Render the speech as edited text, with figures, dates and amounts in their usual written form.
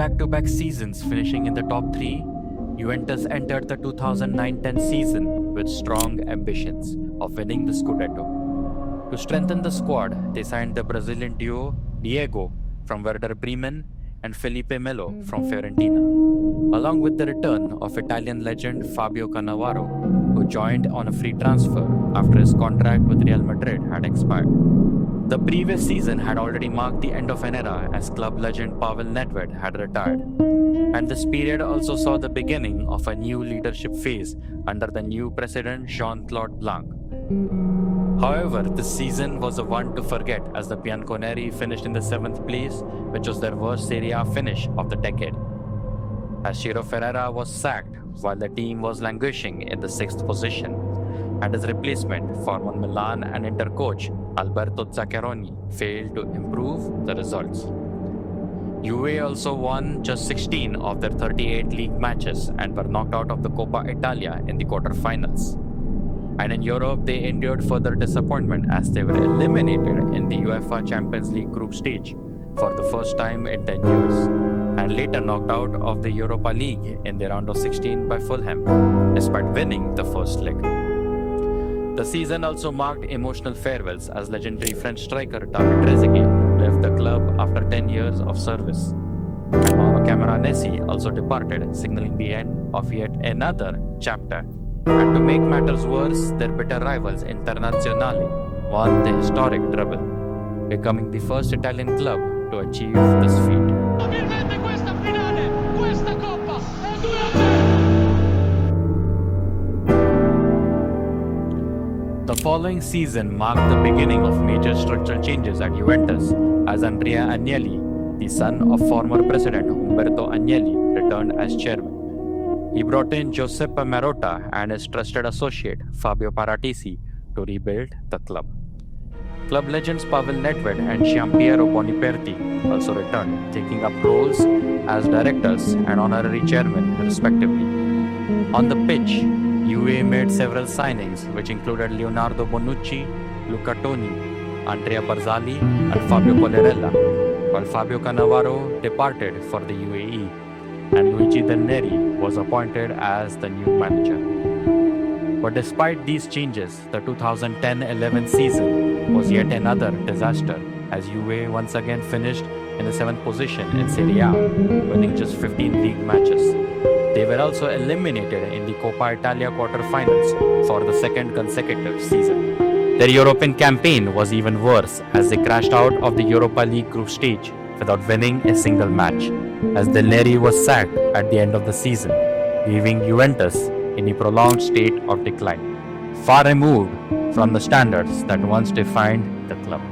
back-to-back seasons finishing in the top three, Juventus entered the 2009-10 season with strong ambitions of winning the Scudetto. To strengthen the squad, they signed the Brazilian duo Diego from Werder Bremen and Felipe Melo from Fiorentina, along with the return of Italian legend Fabio Cannavaro, who joined on a free transfer after his contract with Real Madrid had expired. The previous season had already marked the end of an era as club legend Pavel Nedved had retired, and this period also saw the beginning of a new leadership phase under the new president Jean-Claude Blanc. However, this season was the one to forget as the Bianconeri finished in the 7th place, which was their worst Serie A finish of the decade, as Ciro Ferrara was sacked while the team was languishing in the 6th position, and his replacement, former Milan and Inter coach Alberto Zaccheroni, failed to improve the results. Juve also won just 16 of their 38 league matches and were knocked out of the Coppa Italia in the quarter-finals. And in Europe, they endured further disappointment as they were eliminated in the UEFA Champions League group stage for the first time in 10 years, and later knocked out of the Europa League in the round of 16 by Fulham, despite winning the first leg. The season also marked emotional farewells as legendary French striker David Trezeguet left the club after 10 years of service. And Mauro Camoranesi also departed, signaling the end of yet another chapter. And to make matters worse, their bitter rivals Internazionale won the historic treble, becoming the first Italian club to achieve this feat. The following season marked the beginning of major structural changes at Juventus as Andrea Agnelli, the son of former president Umberto Agnelli, returned as chairman. He brought in Giuseppe Marotta and his trusted associate Fabio Paratisi to rebuild the club. Club legends Pavel Nedved and Giampiero Boniperti also returned, taking up roles as directors and honorary chairmen respectively. On the pitch, Juve made several signings which included Leonardo Bonucci, Luca Toni, Andrea Barzagli and Fabio Collarella, while Fabio Cannavaro departed for the UAE, and Luigi Del Neri was appointed as the new manager. But despite these changes, the 2010-11 season was yet another disaster as Juve once again finished in the 7th position in Serie A, winning just 15 league matches. They were also eliminated in the Coppa Italia quarter-finals for the second consecutive season. Their European campaign was even worse as they crashed out of the Europa League group stage without winning a single match, as Del Neri was sacked at the end of the season, leaving Juventus in a prolonged state of decline, far removed from the standards that once defined the club.